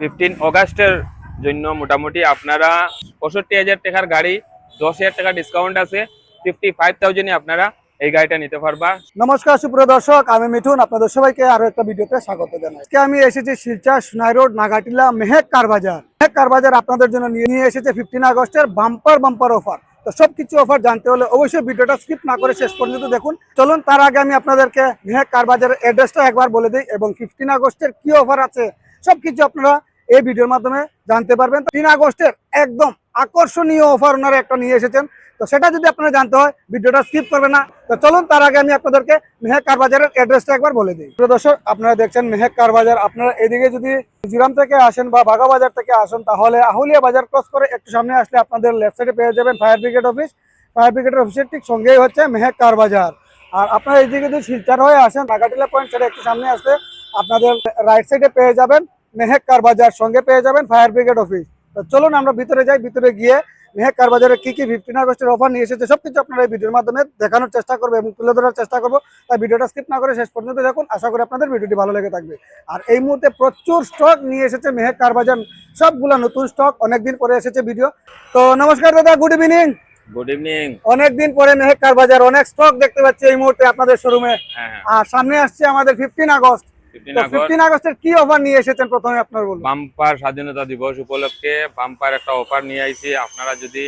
15 অগাস্টের জন্য মোটামুটি আপনারা 65,000 টাকার গাড়ি 10,000 টাকা ডিসকাউন্ট আছে, 55,000 আপনারা এই গাড়িটা নিতে পারবা। নমস্কার সুপ্রিয় দর্শক, আমি মিঠুন, আপনাদের সবাইকে আরো একটা ভিডিওতে স্বাগত জানাই। আজকে আমি এসেছি শিলচর সোনাই রোড নাগাটিলা মেহেক কার বাজার। মেহেক কার বাজার আপনাদের জন্য নিয়ে এসেছে 15 আগস্টের বাম্পার অফার। তো সবকিছু অফার জানতে হলে অবশ্যই ভিডিওটা স্কিপ না করে শেষ পর্যন্ত দেখুন। চলুন তার আগে আমি আপনাদেরকে মেহেক কার বাজারের অ্যাড্রেসটা একবার বলে দিই এবং 15 আগস্টের কি অফার আছে সবকিছু আপনারা এই ভিডিওর মাধ্যমে জানতে পারবেন। 3 আগস্টের একদম আকর্ষণীয় অফার ওনারা একটা নিয়ে এসেছেন, তো সেটা যদি আপনারা জানতে হয় ভিডিওটা স্কিপ করবেন না। তো চলুন তার আগে আমি আপনাদেরকে মেহেক কার বাজারের অ্যাড্রেসটা একবার বলে দিই। প্রিয় দর্শক, আপনারা দেখছেন মেহেক কার বাজার। আপনারা এদিকে যদি জিরাম থেকে আসেন বা বাগা বাজার থেকে আসেন তাহলে আহুলিয়া বাজার ক্রস করে একটু সামনে আসলে আপনাদের লেফট সাইডে পেয়ে যাবেন ফায়ার ব্রিগেড অফিস। ফায়ার ব্রিগেডের অফিসের ঠিক সঙ্গেই হচ্ছে মেহেক কার বাজার। আর আপনারা এদিকে যদি শিলচর হয়ে আসেন নাগাটিলা পয়েন্ট ছেড়ে একটু সামনে আসলে আপনাদের রাইট সাইডে পেয়ে যাবেন মেহেক কার বাজার, সঙ্গে পেয়ে যাবেন ফায়ার ব্রিগেড অফিস। তো চলুন আমরা ভিতরে যাই। ভিতরে গিয়ে মেহেক কার বাজারে কি 15 আগস্টের অফার নিয়ে এসেছে সবকিছু আপনারা এই ভিডিওর মাধ্যমে দেখানোর চেষ্টা করবো এবং তুলে ধরার চেষ্টা করবো। তাই ভিডিওটা স্কিপ না করে শেষ পর্যন্ত দেখুন। আশা করি আপনাদের ভিডিওটি ভালো লেগে থাকবে। আর এই মুহূর্তে প্রচুর স্টক নিয়ে এসেছে মেহেক কার বাজার, সবগুলা নতুন স্টক, অনেকদিন পরে এসেছে ভিডিও। তো নমস্কার দাদা, গুড ইভিনিং। Good evening. অনেকদিন পরে মেহেক কার বাজার, অনেক স্টক দেখতে পাচ্ছি এই মুহূর্তে আপনাদের শোরুমে। আর সামনে আসছে আমাদের 15 আগস্ট। 15 আগস্টের কি অফার নিয়ে এসেছেন প্রথমে আপনার বলুন। বাম্পার স্বাধীনতা দিবস উপলক্ষে বাম্পার একটা অফার নিয়ে আইছি। আপনারা যদি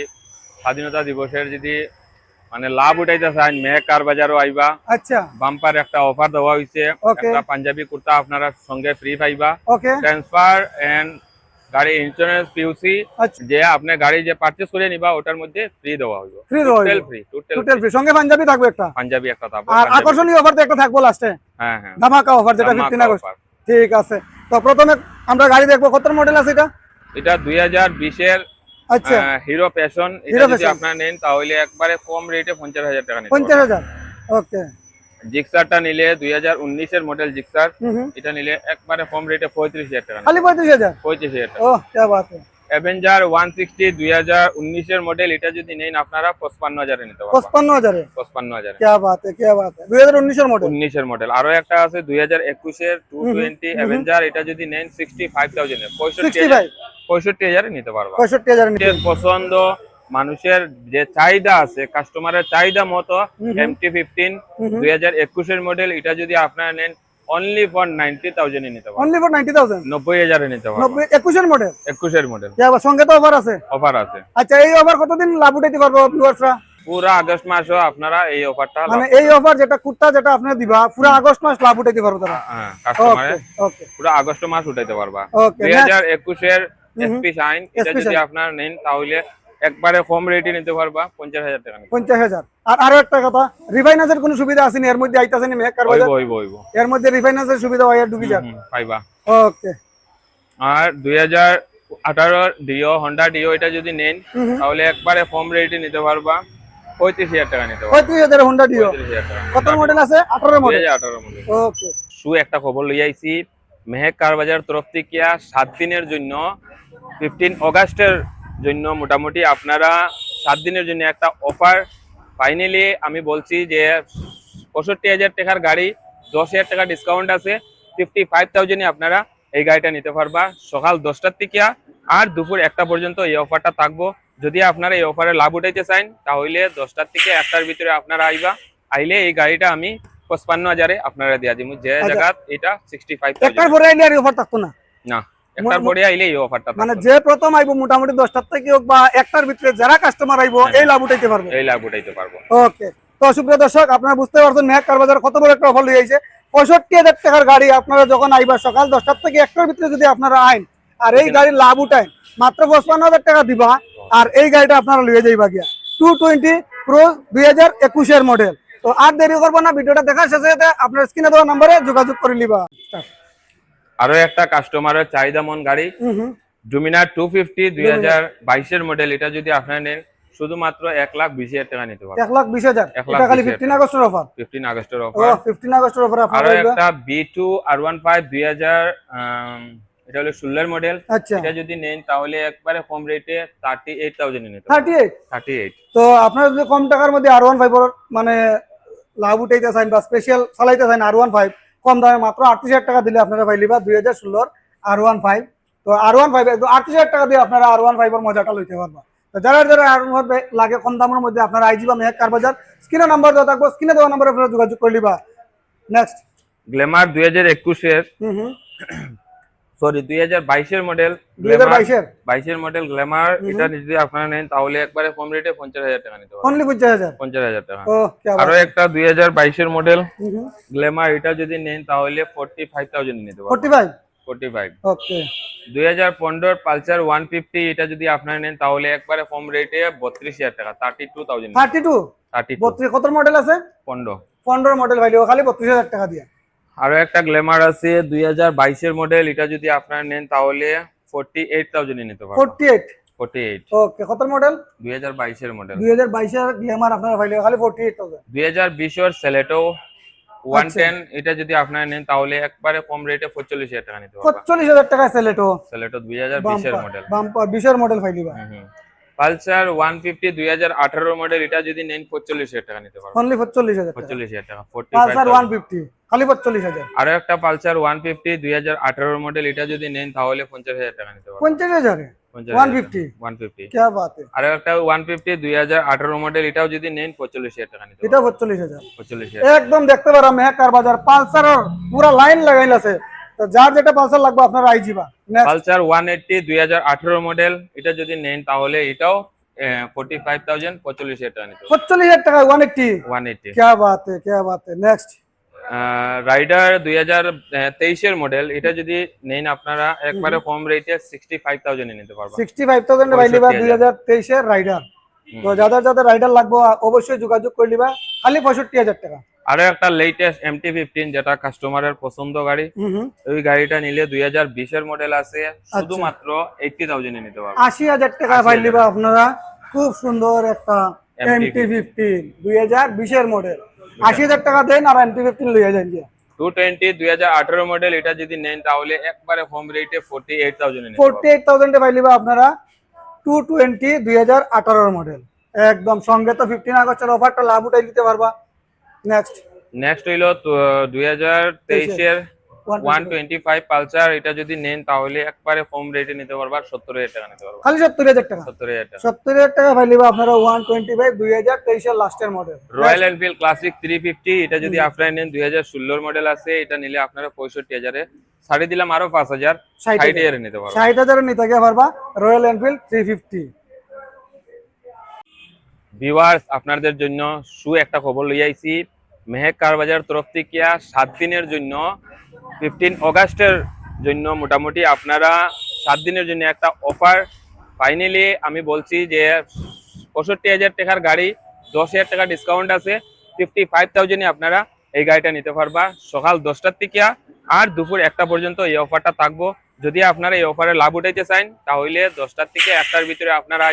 স্বাধীনতা দিবসের যদি মানে লাভ উঠাইতে চান মেহেক কার বাজারও আইবা। আচ্ছা, বাম্পার একটা অফার দেওয়া হয়েছে, একটা পাঞ্জাবি কুর্তা আপনারা সঙ্গে ফ্রি পাইবা। ট্রান্সফার এন্ড গাড়ি ইন্স্যুরেন্স পিউসি যে আপনি গাড়ি যে পারচেজ করে নিবা ওটার মধ্যে ফ্রি দেওয়া হইব। টোটাল ফ্রি সঙ্গে পাঞ্জাবি থাকবে একটা। পাঞ্জাবি একটা থাকবে। আর আকর্ষণীয় অফার তো একটা থাকবে লাস্টে। হ্যাঁ হ্যাঁ, ধামাকা অফার যেটা 15 আগস্ট। ঠিক আছে, তো প্রথমে আমরা গাড়ি দেখবো। কত মডেল আছে এটা? এটা 2020 এর আচ্ছা হিরো প্যাশন। এটা যদি আপনারা নেন তাহলে একবারে কম রেটে 50,000 টাকা নিতে পারবেন। 50,000। ওকে। জিক্সারটা নিলে 2019 এর মডেল জিক্সার, এটা নিলে একবারে কম রেটে 35,000 টাকা। খালি 35,000? 35,000 টাকা। ওহ কি বাত है। অ্যাভেঞ্জার 160 2019 এর মডেল, এটা যদি নেন আপনারা 55,000 এ নিতে পারবেন। 55,000 এ? 55,000। কি বাত है, কি বাত है। 2019 এর মডেল। 19 এর মডেল। আরো একটা আছে 2021 এর 220 অ্যাভেঞ্জার, এটা যদি নেন 65,000 এ 65,000 এ নিতে পারবেন। 65,000 এ নিতে পছন্দ মানুষের যে চাহিদা আছে, কাস্টমারের চাহিদা মতো MT-15 2021 এর মডেল, এটা যদি আপনারা নেন অনলি ফর 90,000 এ নিতে পারবেন। Only for 90,000? 90,000 এ নিতে পারবেন। 21 এর মডেল? 21 এর মডেল। কি আবার সঙ্গে তো অফার আছে? অফার আছে। আচ্ছা, এই অফার কতদিন লাভ উঠাইতে পারবো ভিউয়ার্সরা? পুরো আগস্ট মাসও আপনারা এই অফারটা মানে এই অফার যেটা কুর্তা যেটা আপনারা দিবা পুরো আগস্ট মাস লাভ উঠাইতে পারবো তারা? হ্যাঁ, কাস্টমারে ওকে পুরো আগস্ট মাস উঠাইতে পারবা। ওকে। 2021 এর এসপি শাইন, এটা যদি আপনারা নেন তাহলে একবারে কম রেটে নিতে পারবা 50,000 টাকা। 50,000। আর আরো একটা কথা, রিফাইন্যান্সের কোনো সুবিধা আছে নি এর মধ্যে? আইতাছে নি মেহেক কার বাজার? হইব। এর মধ্যে রিফাইন্যান্সের সুবিধা হয় ঢুকি যাক পাইবা। ওকে। আর 2018 ডিও হন্ডা ডিও, এটা যদি নেন তাহলে একবারে কম রেটে নিতে পারবা 35,000 টাকা নিতে পারবা। 35,000 হন্ডা ডিও। কত মডেল আছে? 18 মডেল। 2018 মডেল। ওকে। একটা খবর লই আইছি মেহেক কার বাজার তরফ থেকে 7 দিনের জন্য 15 অগাস্টের জন্য মোটামুটি আপনারা 7 দিনের জন্য একটা অফার। ফাইনালি আমি বলছি যে 65,000 টাকার গাড়ি 10,000 টাকা ডিসকাউন্ট আছে, 55,000 এ আপনারা এই গাড়িটা নিতে পারবা সকাল 10টার থেকে আর দুপুর 1টা পর্যন্ত এই অফারটা থাকবো। যদি আপনারা এই অফারে লাভ উঠাইতে চান তাহলে 10টার থেকে 1টার ভিতরে আপনারা আইলে এই গাড়িটা আমি 55,000 এ আপনারা দিয়া দিব। যে জায়গা এটা 65,000। একটার পরে আইলে আর অফার থাকতো না? না, একটার পরে আইলে এই অফারটা মানে যে প্রথম আইবো মোটামুটি 10টার থেকে হোক বা 1টার ভিতরে যারা কাস্টমার আইবো এই লাভ উঠাইতে পারবে। এই লাভ উঠাইতে পারবো। ওকে। তো সুপ্রিয় দর্শক, আপনারা বুঝতে পারছেন মেহেক কার বাজার কত বড় একটা অফার লই আইছে। 65,000 টাকার গাড়ি আপনারা যখন আইবা সকাল 10টার থেকে 1টার ভিতরে যদি আপনারা আইন আর এই গাড়ির লাভ উঠায় মাত্র 55,000 টাকা দিবা আর এই গাড়িটা আপনারা লইয়ে যাইবা গিয়া 220 প্রো 2021 এর মডেল। তো আর দেরি করবো না, ভিডিওটা দেখার শেষে আপনার স্ক্রিনে দেওয়া নম্বরে যোগাযোগ করে নিবা। আরো একটা কাস্টমারের চাহিদা মন গাড়ি ডোমিনার 250 2022 এর মডেল, এটা যদি আপনারা নেন শুধুমাত্র 1,20,000 টাকা নিতে পারবেন। 1,20,000? এটা খালি 15 আগস্টের অফার? 15 আগস্টের অফার। 15 আগস্টের অফার আপনারা। আর একটা B2 R15 2000 এটা হলো 16 এর মডেল। এটা যদি নেন তাহলে একবারে কম রেটে 38,000 এ নিতে পারবেন। 38। তো আপনারা যদি কম টাকার মধ্যে R15 মানে লাভ উঠাইতে চান বা স্পেশাল চালাইতে চান R15 কম দামে মাত্র 38,000 টাকা দিলে আপনারা পাইলিবা 2016 R15 তো R15 একদম 38,000 টাকা দিয়ে আপনারা R15 এর মজাটা লইতে পারবা। তো যারা যারা R15 লাগে কম দামের মধ্যে আপনারা আইজি বা মেহেক কার বাজার স্ক্রিনে নাম্বার দেওয়া থাকবো, স্ক্রিনে দেওয়া নাম্বারে আপনারা যোগাযোগ করে নিবা। নেক্সট গ্ল্যামার 2021 এর হুম সরি 2022 এর মডেল, 2022 এর 22 এর মডেল গ্ল্যামার। এটা যদি আপনারা নেন তাহলে একবারে কম রেটে 50,000 টাকা নিতে পারবেন। অনলি 50,000। 50,000 টাকা। ও কি আরো বাত। একটা 2022 এর মডেল হুম গ্ল্যামার, এটা যদি নেন তাহলে 45,000 নিতে পারবেন। 45। 45। ওকে 2015 পালসার 150, এটা যদি আপনারা নেন তাহলে একবারে কম রেটে 32,000 টাকা, 32,000। 32 32 32 কত মডেল আছে? 15। 15 মডেল ভাইলেও খালি 32,000 টাকা দিয়ে। আরো একটা গ্ল্যামার আছে 2022 এর মডেল, এটা যদি আপনারা নেন তাহলে 48,000 এ নিতে পারবেন। 48। 48। ওকে কত মডেল? 2022 এর মডেল। 2022 এর গ্ল্যামার আপনারা ভাইলেও খালি 48,000। 2020 এর সেলেটো 110, এটা যদি আপনারা নেন তাহলে একবারে কম রেটে 45,000 টাকা নিতে পারবেন। 45,000 টাকা সেলেটো। সেলেটো 2020 এর মডেল। বাম্পার 20 এর মডেল ভাইলিবা। পালসার 150 2018 মডেল, এটা যদি নেন 45,000 টাকা নিতে পারবেন। অনলি 45,000 টাকা। 45,000 টাকা। পালসার 45,000। 150 খালি 45,000। আরো একটা পালসার 150 2018 মডেল, এটা যদি নেন তাহলে 50,000 টাকা নিতে পারবেন। 50,000 এ 150। 150। কি বাত है। আরো একটা 150 2018 মডেল, এটাও যদি নেন 45,000 টাকা নিতে এটা পারবেন। 45,000। 45,000। একদম দেখতে পারা মেহেক কার বাজার পালসার পুরো লাইন লাগাইল আছে। তো যার যেটা পালসার লাগবে আপনারা আইজিবা। নেক্সট পালসার 180 2018 মডেল, এটা যদি নেন তাহলে এটাও 45,000 45,000 টাকা নিতে পারবেন। 45,000 টাকা 180। 180। কি বাত है কি বাত है। নেক্সট রাইডার 2023 এর মডেল, এটা যদি নেন আপনারা একবারে কম রেটে 65,000 এ নিতে পারবেন। 65,000 এ ভাইলিবা 2023 এর রাইডার। তো যাদের যাদের রাইডার লাগবে অবশ্যই যোগাযোগ করে নিবা খালি 65,000 টাকা। আরো একটা লেটেস্ট MT-15, যেটা কাস্টমারের পছন্দ গাড়ি। ওই গাড়িটা নিলে 2020 এর মডেল আছে, শুধুমাত্র 80,000 এ নিতে পারবেন। 80,000 টাকা ভাইলিবা আপনারা। খুব সুন্দর একটা MT-15 2020 এর মডেল। 80,000 টাকা দেন আর MT-15 লইয়া যান গিয়া। 220 2018 মডেল, এটা যদি নেন তাহলে একবারে হোম রেটে 48,000 এ নিতে পারবেন। 48,000 এ পাইলিবা আপনারা 220 2018 এর মডেল। একদম সঙ্গে তো 15 আগস্টের অফারটা লাভ উঠাই নিতে পারবা। নেক্সট হইলো 2023 এর 125 পালসার, এটা যদি নেন তাহলে একবারে হোম রেটে নিতে পারবা, 70,000 টাকা নিতে পারবা। খালি 70,000 টাকা। 70,000 টাকা। 70,000 টাকা পাইলিবা আপনারা 125 2023 এর লাস্টের মডেল। রয়্যাল এনফিল্ড ক্লাসিক 350, এটা যদি আপনারা নেন 2016 মডেল আছে, এটা নিলে আপনারা 65,000 এ ছাড়ি দিলাম, আরো 5,000 60,000 এ নিতে পারবেন। 60,000 এর নিতে পারবা রয়্যাল এনফিল্ড 350। ভিউয়ার্স, আপনাদের জন্য একটা খবর লই আইছি। মেহেক কার বাজার তরফ থেকে 7 দিনের জন্য 15 অগাস্টের জন্য মোটামুটি আপনারা 7 দিনের জন্য একটা অফার ফাইনালি আমি বলছি যে 65,000 টাকার গাড়ি 10,000 টাকা ডিসকাউন্ট আছে, 55,000 এ আপনারা এই গাড়িটা নিতে পারবা সকাল 10টার থেকে আর দুপুর 1টা পর্যন্ত এই অফারটা থাকবো। যদি আপনারা এই অফারে লাভ উঠাইতে চান তাহলে 10টার থেকে 1টার ভিতরে আপনারা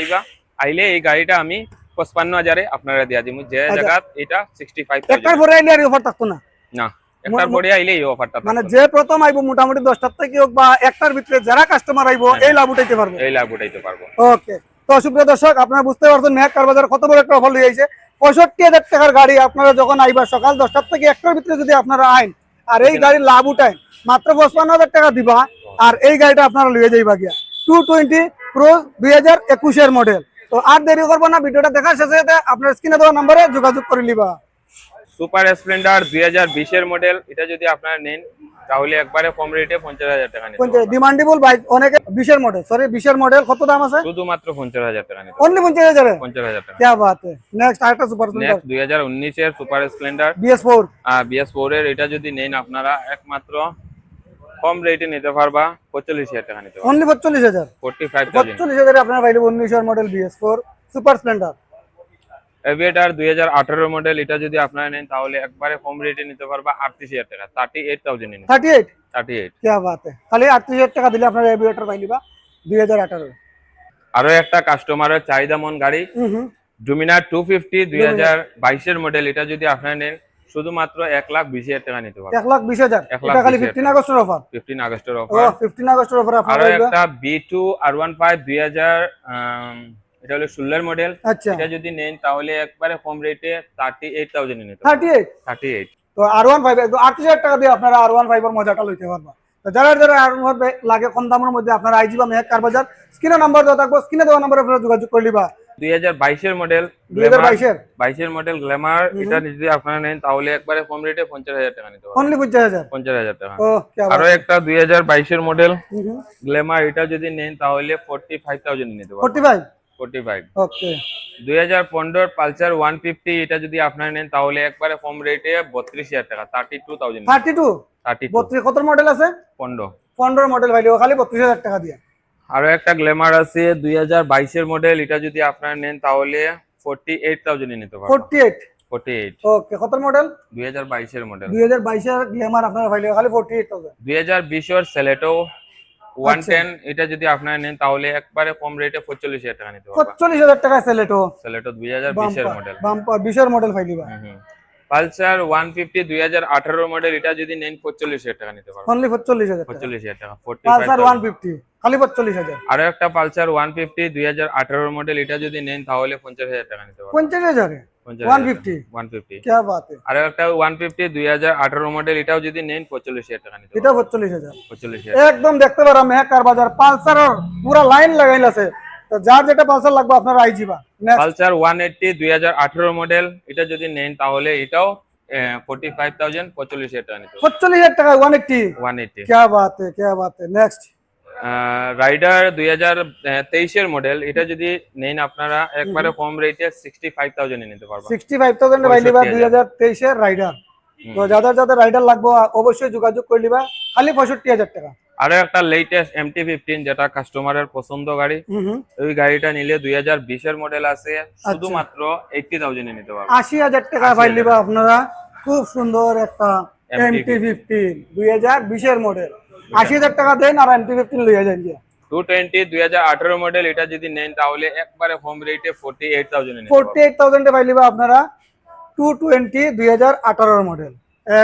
আইলে এই গাড়িটা আমি 55,000 এ আপনারা দিয়া দিমু, যে জায়গা এটা 65,000। একটার পরে আইলে আর অফার থাকতো না। না, একটার পরে আইলে এই অফারটা মানে যে প্রথম আইবো মোটামুটি 10টার থেকে হোক বা একটার ভিতরে যারা কাস্টমার আইবো এই লাভ উঠাইতে পারবে। এই লাভ উঠাইতে পারবো। ওকে, তো সুপ্রিয় দর্শক আপনারা বুঝতে পারছেন মেহেক কার বাজার কত বড় একটা অফার লই আইছে। 65,000 টাকার গাড়ি আপনারা যখন আইবা সকাল 10টার থেকে 1টার ভিতরে যদি আপনারা আইন আর এই গাড়ির লাভ উঠায় মাত্র 55,000 টাকা দিবা আর এই গাড়িটা আপনারা লইয়ে যাইবা গিয়া 220 প্রো 2021 এর মডেল। তো আর দেরি করবো না, ভিডিওটা দেখার শেষে আপনার স্ক্রিনে দেওয়া নম্বরে যোগাযোগ করে নিবা। সুপার স্প্লেন্ডার 2020 এর মডেল, এটা যদি আপনারা নেন তাহলে একবারে কম রেটে 50,000 টাকা নিতে পারবেন। ডিমান্ডেবল বাইক অনেকে 20 এর মডেল, সরি 20 এর মডেল কত দাম আছে? শুধুমাত্র 50,000 টাকা নিতে অনলি 50,000 এ। 50,000 টাকা। কি বাত है। নেক্সট আরেকটা সুপার স্প্লেন্ডার নেক্সট 2019 এর সুপার স্প্লেন্ডার BS4। BS4 এর, এটা যদি নেন আপনারা একমাত্র কম রেটে নিতে পারবা 45,000 টাকা নিতে পারবেন। অনলি 45,000। 45,000 এ আপনারা পাইলে 19 এর model BS4 super Splendor. Aviator 2018 model, এটা যদি আপনারা নেন তাহলে একবারে কম রেটে নিতে পারবা 38,000 টাকা, 38,000 এ 38। 38। কি বাত है। খালি 38,000 টাকা দিলে আপনারা এভিয়েটার পাইলিবা 2018। আরো একটা কাস্টমারের চাহিদা মন গাড়ি ডোমিনার 250 2022 এর মডেল, এটা যদি আপনারা নেন শুধুমাত্র 1,20,000 টাকা নিতে পারবেন। 1,20,000। এটা খালি 15 আগস্টের অফার। 15 আগস্টের ও অফার। 15 আগস্টের অফার আরো আপনারা একটা B2 R15 2000 এটা হলো 16 এর মডেল, আচ্ছা এটা যদি নেন তাহলে একবারে কম রেটে 38,000 এ নিতে পারবেন। 38। 38। তো R15 একদম 38,000 টাকা দিয়ে আপনারা R15 এর মজাটা লইতে পারবা। তো যারা যারা আর লাগে কম দামের মধ্যে আপনারা আইজি বা মেহেক কার বাজার স্ক্রিনে নাম্বার দেওয়া থাকবো, স্ক্রিনে দেওয়া নাম্বারে আপনারা যোগাযোগ করে নিবা। 2022 মডেল 2022 22 মডেল গ্ল্যামার, এটা যদি আপনারা নেন তাহলে একবারে কম রেটে 50,000 টাকা নিতে পারবেন। অনলি 50,000। 50,000 টাকা। ও কি আরো একটা 2022 মডেল হুম হুম। গ্ল্যামার, এটা যদি নেন তাহলে 45,000 নিতে পারবেন। 45। 45। ওকে। 2015 পালসার 150, এটা যদি আপনারা নেন তাহলে একবারে কম রেটে 32,000 টাকা, 32,000। 32 32 কত মডেল আছে? 15। 15 মডেল ভাইলে খালি 32,000 টাকা দিয়ে। আরো একটা গ্ল্যামার আছে 2022 মডেল, এটা যদি আপনারা নেন তাহলে 48,000 নিতে পারবেন। 48। 48। ওকে কত মডেল? 2022 মডেল। 2022 এর গ্ল্যামার আপনারা ভাইলে খালি 48,000। 2020 এর সেলেটো 110, এটা যদি আপনারা নেন তাহলে একবারে কম রেটে 45,000 টাকা নিতে পারবেন। 45,000 টাকা সেলেটো। সেলেটো 2020 এর মডেল। বাম্পার 20 এর মডেল ভাইলিবা। পালসার 150 2018 মডেল, এটা যদি নেন 45,000 টাকা নিতে পারবেন। অনলি 45,000 টাকা। 45,000 টাকা। পালসার 45,000। 150 খালি 45,000। আরো একটা পালসার 150 2018 মডেল, এটা যদি নেন তাহলে 50,000 টাকা নিতে পারবেন। 50,000 এ 150। 150। কি বাত है। আরো একটা 150 2018 মডেল, এটাও যদি নেন 45,000 টাকা নিতে এটা পারবেন। 45,000। 45,000। একদম দেখতে পারা মেহেক কার বাজার পালসারের পুরো লাইন লাগাইল আছে। তো যার যেটা পালসার লাগবে আপনারা আইজিবা। নেক্সট পালসার 180 2018 মডেল, এটা যদি নেন তাহলে এটাও 45,000 45,000 টাকা নিতে পারবেন। 45,000 টাকা 180। 180। কি বাত है, কি বাত है। নেক্সট রাইডার 2023 এর মডেল, এটা যদি নেন আপনারা একবারে কম রেটে 65,000 এ নিতে পারবেন। 65,000 এ ভাইলিবা 2023 এর রাইডার। তো যাদের যাদের রাইডার লাগবে অবশ্যই যোগাযোগ করে নিবা, খালি 65,000 টাকা। আরো একটা লেটেস্ট MT-15, যেটা কাস্টমারের পছন্দ গাড়ি, ওই গাড়িটা নিলে 2020 এর মডেল আছে, শুধুমাত্র 80,000 এ নিতে পারবেন। 80,000 টাকা ভাইলিবা আপনারা। খুব সুন্দর একটা MT-15 2020 এর মডেল। 80,000 টাকা দেন আর MT-15 লইয়া যান গিয়া। 220 2018 মডেল, এটা যদি নেন তাহলে একবারে হোম রেটে 48,000 এ নিতে পারবেন। 48,000 এ পাইলিবা আপনারা 220 2018 এর মডেল।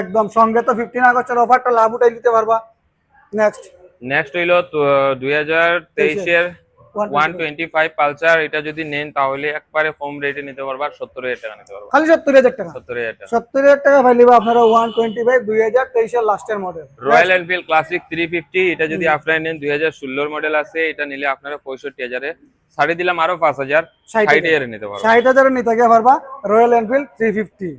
একদম সঙ্গে তো 15 আগস্টের অফারটা লাভ উঠাই দিতে পারবা। নেক্সট হইলো 2023 এর 125 পালসার, এটা যদি নেন তাহলে একবারে কম রেটে নিতে পারবা, 70,000 টাকা নিতে পারবা। খালি 70,000 টাকা। 70,000 টাকা। 70,000 টাকা পাইলিবা আপনারা 125 2023 এর লাস্টের মডেল। রয়্যাল এনফিল্ড ক্লাসিক 350, এটা যদি আপনারা নেন 2016 এর মডেল আছে, এটা নিলে আপনারা 65,000 এ ছাড়ে দিলাম, আরো 5,000 60,000 এ নিতে পারবা। 60,000 এ নিতে গিয়ে পারবা রয়্যাল এনফিল্ড 350।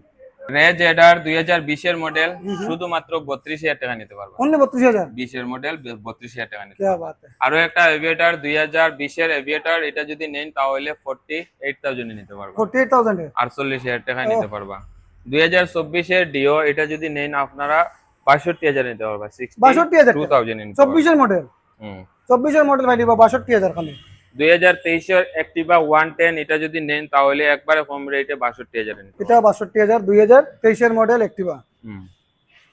রেজ এডার 2020 এর মডেল, শুধুমাত্র 32,000 টাকা নিতে পারবা। অনলি 32,000। 20 এর মডেল 32,000 টাকা নিতে কি পারবা। বাত है। আরো একটা এভিয়েটর 2020 এর এভিয়েটর, এটা যদি নেন তাহলে 48,000 এ নিতে পারবা। 48,000 এ 48,000 টাকা নিতে পারবা। 2024 এর ডিও, এটা যদি নেন আপনারা 62,000 নিতে পারবা। 62,000 62,000 নিতে পারবা। 24 এর মডেল। 24 এর মডেল পাইলিবা 62,000 খালি। 2023 এর অ্যাক্টিভা 110, এটা যদি নেন তাহলে একবারে কম রেটে 62,000 এ নিতে এটা 62,000 2023 এর মডেল অ্যাক্টিভা।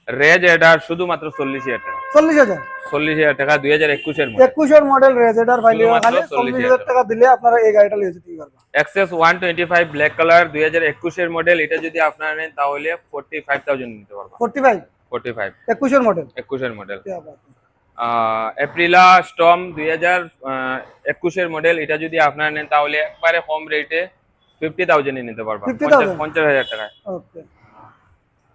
রেজ এডার শুধুমাত্র 40,000 টাকা। 40,000। 40,000 টাকা 2021 এর মডেল। 21 এর মডেল রেজেডার পাইলিবা খালি 40,000 টাকা দিলে আপনারা এই গাড়িটা লিয়ে যেতে পারবেন। এক্সএস 125 ব্ল্যাক কালার 2021 এর মডেল, এটা যদি আপনারা নেন তাহলে 45,000 নিতে পারবেন। 45 45। 21 এর মডেল। 21 এর মডেল। কি বাত है। এপ্রিলা স্টর্ম 2021 এর মডেল, এটা যদি আপনারা নেন তাহলে একবারে কম রেটে 50,000 এ নিতে পারবেন। 50,000 টাকা। ওকে।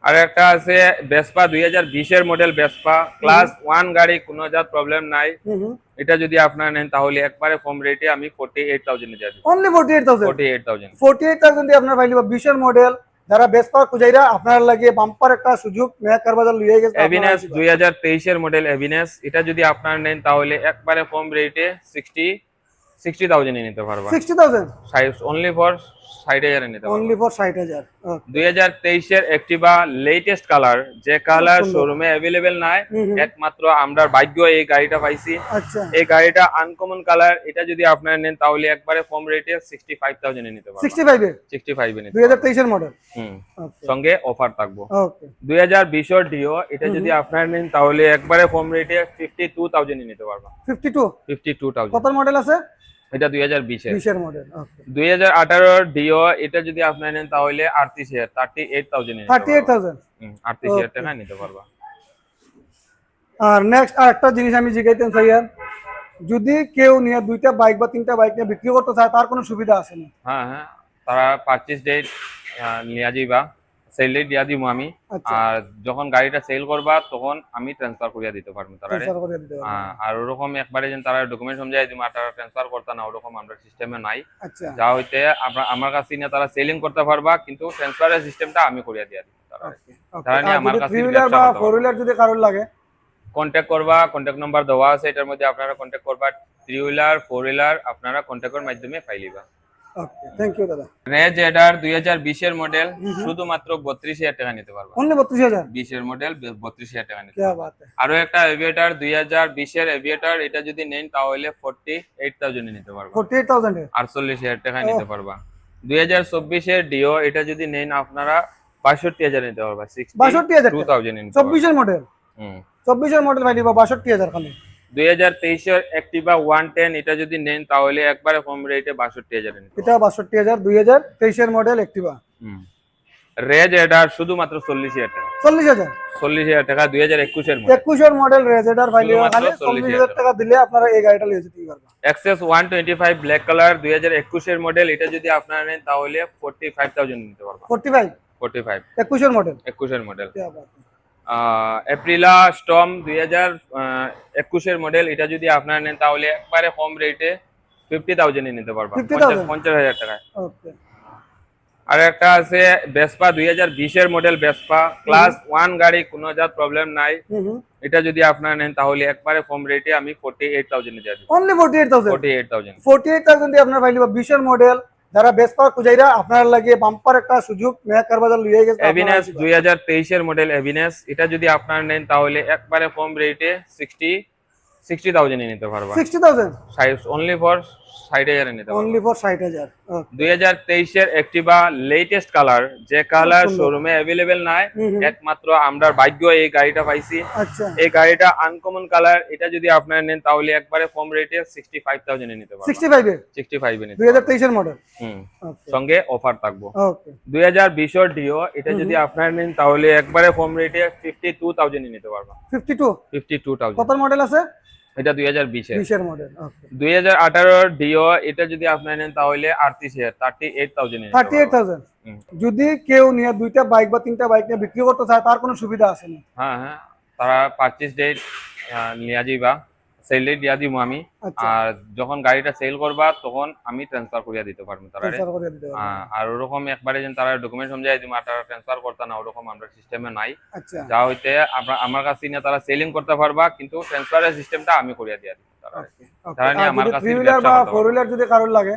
আর একটা আছে ভেসপা 2020 এর মডেল, ভেসপা ক্লাস 1 গাড়ি, কোনো জাত প্রবলেম নাই। এটা যদি আপনারা নেন তাহলে একবারে কম রেটে আমি 48,000 এ দিয়ে দেব। অনলি 48,000। 48,000। 48,000 দিয়ে আপনারা পাইলিবা 20 এর মডেল। যারা ভেসপা খুঁজাইরা আপনারা লাগিয়ে বাম্পার একটা সুযোগ মেহেক কার বাজার লিয়ে গেছে। এভিনেস 2023 এর মডেল এভিনেস, এটা যদি আপনারা নেন তাহলে একবারে কম রেটে 60,000 এ নিতে পারবা। 60,000 অনলি ফর 60,000 এ নিতে পারবা। Only for 60,000। 2023 এর অ্যাক্টিভা লেটেস্ট কালার, যে কালার শোরুমে अवेलेबल নাই, একমাত্র আমরা ভাগ্য এই গাড়িটা পাইছি। আচ্ছা। এই গাড়িটা আনকমন কালার, এটা যদি আপনারা নেন তাহলে একবারে কম রেটে 65,000 এ নিতে পারবেন। 65 এ 65 এ নিতে 2023 এর মডেল। ওকে। সঙ্গে অফার থাকবো। ওকে। 2020 এর ডিও, এটা যদি আপনারা নেন তাহলে একবারে কম রেটে 52,000 এ নিতে পারবা। 52,000। কত মডেল আছে? এটা 2020 এর। 20 এর মডেল। ওকে। 2018 এর ডিও, এটা যদি আপনারা নেন তাহলে 38,000 এ নিতে পারবা। 38,000। 38,000 টাকা নিতে পারবা। আর নেক্সট আরেকটা জিনিস আমি জিজ্ঞাইতেন স্যার, যদি কেউ নিয়ে দুইটা বাইক বা তিনটা বাইক নিয়ে বিক্রি করতে চায় তার কোনো সুবিধা আছে না? হ্যাঁ, তারা পারচেজ ডেট নিয়ে যাইবা, সেলই দিয়া দিব আমি। আচ্ছা। আর যখন গাড়িটা সেল করবা তখন আমি ট্রান্সফার করিয়া দিতে পারবো তারারে। ট্রান্সফার করে দিতে পারবেন। আর ওরকম একবারে যেন তারা ডকুমেন্ট সমঝাই দিম আর তারা ট্রান্সফার করতে না, ওরকম আমরা সিস্টেমে নাই। আচ্ছা। যা হইতে আমার কাছে নিয়ে তারা সেলিং করতে পারবা, কিন্তু ট্রান্সফারের সিস্টেমটা আমি করিয়া দিয়া দিব তারা। ওকে ওকে। তারা নিয়ে আর আমার যদি কাছে 3 হুইলার বা 4 হুইলার যদি কারোর লাগে, কন্ট্যাক্ট করবা, কন্ট্যাক্ট নাম্বার দেওয়া আছে, এটার মধ্যে আপনারা কন্ট্যাক্ট করবা। 3 হুইলার 4 হুইলার আপনারা কন্ট্যাক্টের মাধ্যমে পাইলিবা। ওকে, থ্যাংক ইউ দাদা। রেজ এডার 2020 এর মডেল, শুধুমাত্র 32,000 টাকা নিতে পারবা। অনলি 32,000। 20 এর মডেল 32,000 টাকা নিতে কি পারবা। বাত है। আরো একটা এভিয়েটর 2020 এর এভিয়েটর, এটা যদি নেন তাহলে 48,000 এ নিতে পারবা। 48,000 এ। 48,000 টাকা নিতে পারবা। 2024 এর ডিও, এটা যদি নেন আপনারা 62,000 নিতে পারবা। 62,000 টাকা। 62,000 নিতে পারবা। 24 এর মডেল। হুম। 24 এর মডেল ভাই দিবা 62,000 খালি। 2023 এর অ্যাক্টিভা 110, এটা যদি নেন তাহলে একবারে কম রেটে 62,000 এ নিতে এটা 62,000 2023 এর মডেল অ্যাক্টিভা। হুম। রেজ এডার শুধুমাত্র 40,000 টাকা। 40,000। 40,000 টাকা 2021 এর মডেল। 21 এর মডেল রেজেডার ভাই দিবা শুধুমাত্র খালি 40,000 টাকা দিলে আপনারা এই গাড়িটা নিয়ে যেতে পারবেন। এক্সএস 125 ব্ল্যাক কালার 2021 এর মডেল, এটা যদি আপনারা নেন তাহলে 45,000 নিতে পারবা। 45 45 21 এর মডেল। 21 এর মডেল। কি বাত है। এপ্রিলা স্টর্ম 2021 এর মডেল, এটা যদি আপনারা নেন তাহলে একবারে কম রেটে 50,000 এ নিতে পারবা। 50,000 50,000 টাকায়। ওকে। আর একটা আছে ভেসপা 2020 এর মডেল, ভেসপা ক্লাস 1 গাড়ি, কোনো জাত প্রবলেম নাই। হুম। এটা যদি আপনারা নেন তাহলে একবারে কম রেটে আমি 48,000 এ দিয়ে দিব। অনলি 48,000। 48,000। 48,000 দিয়ে আপনার ভাই দিবা 20 এর মডেল। যারা বেসপা খুঁজাইরা আপনার লাগে বাম্পার একটা সুযোগ মেয়া কারবাজার লিয়ে গেছে। এভিনেস 2023 এর মডেল এভিনেস, এটা যদি আপনারা নেন তাহলে একবারে কম রেটে 60,000 এ নিতে পারবা। 60,000 অনলি ফর 60,000 এ নিতে পারবা। Only for 60,000। ওকে। 2023 এর অ্যাক্টিভা লেটেস্ট কালার, যে কালার সুন্দর। শোরুমে अवेलेबल নাই, হুম। একমাত্র আমরা ভাগ্য এই গাড়িটা পাইছি। আচ্ছা। এই গাড়িটা আনকমন কালার, এটা যদি আপনারা নেন তাহলে একবারে কম রেটে 65,000 এ নিতে পারবা। 65 এ 65 এ নিতে পারবা। 2023 এর মডেল। হুম। ওকে সঙ্গে অফার থাকবো। ওকে। 2020 এর ডিও, এটা যদি আপনারা নেন তাহলে একবারে কম রেটে 52,000 এ নিতে পারবা। 52 52,000। কত মডেল আছে? এটা 2020 এর। 20 এর মডেল। ওকে। 2018 এর ডিও, এটা যদি আপনারা নেন তাহলে 38,000 এ নিতে পারবা। 38,000। হুম। যদি কেউ নিয়ে দুইটা বাইক বা তিনটা বাইক নিয়ে বিক্রি করতে চায় তার কোনো সুবিধা আছে না? হ্যাঁ হ্যাঁ, তারা পারচেজ ডেট নিয়ে যাইবা, সেল ডেট দিয়া দিব আমি। আচ্ছা। আর যখন গাড়িটা সেল করবা তখন আমি ট্রান্সফার করিয়া দিতে পারবো তারারে। ট্রান্সফার করে দিতে পারবেন। আর ওরকম একবারে যেন তারা ডকুমেন্ট সমঝাই দিম আর তারা ট্রান্সফার করতে না, ওরকম আমরা সিস্টেমে নাই। আচ্ছা। যা হইতে আমার কাছে নিয়ে তারা সেলিং করতে পারবা, কিন্তু ট্রান্সফারের সিস্টেমটা আমি করিয়া দিয়া দিব তারারে। ওকে ওকে। তারা নিয়ে আর আমার যদি কাছে 3 হুইলার বা 4 হুইলার যদি কারোর লাগে,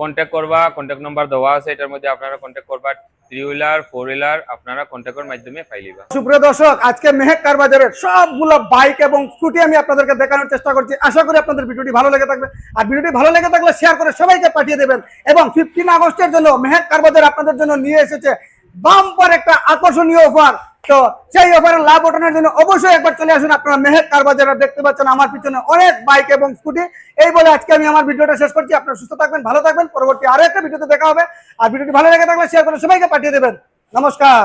কন্ট্যাক্ট করবা, কন্ট্যাক্ট নাম্বার দেওয়া আছে, এটার মধ্যে আপনারা কন্ট্যাক্ট করবা। 3 হুইলার 4 হুইলার আপনারা কন্ট্যাক্টের মাধ্যমে পাইলিবা। সুপ্রিয় দর্শক, আজকে মেহেক কার বাজারের সবগুলো বাইক এবং স্কুটি আমি আপনাদেরকে দেখানোর চেষ্টা করছি। আশা করি আপনাদের ভিডিওটি ভালো লেগে থাকবে। আর ভিডিওটি ভালো লেগে থাকলে শেয়ার করে সবাইকে পাঠিয়ে দেবেন। এবং 15 আগস্টের জন্য মেহেক কার বাজার আপনাদের জন্য নিয়ে এসেছে বাম্পার একটা আকর্ষণীয় অফার। তো সেই অফারের লাভ ওঠানোর জন্য অবশ্যই একবার চলে আসুন আপনারা মেহেক কার বাজারে। দেখতে পাচ্ছেন আমার পিছনে অনেক বাইক এবং স্কুটি। এই বলে আজকে আমি আমার ভিডিওটা শেষ করছি। আপনারা সুস্থ থাকবেন, ভালো থাকবেন। পরবর্তী আরো একটা ভিডিওতে দেখা হবে। আর ভিডিওটি ভালো লেগে থাকলে শেয়ার করে সবাইকে পাঠিয়ে দেবেন। নমস্কার।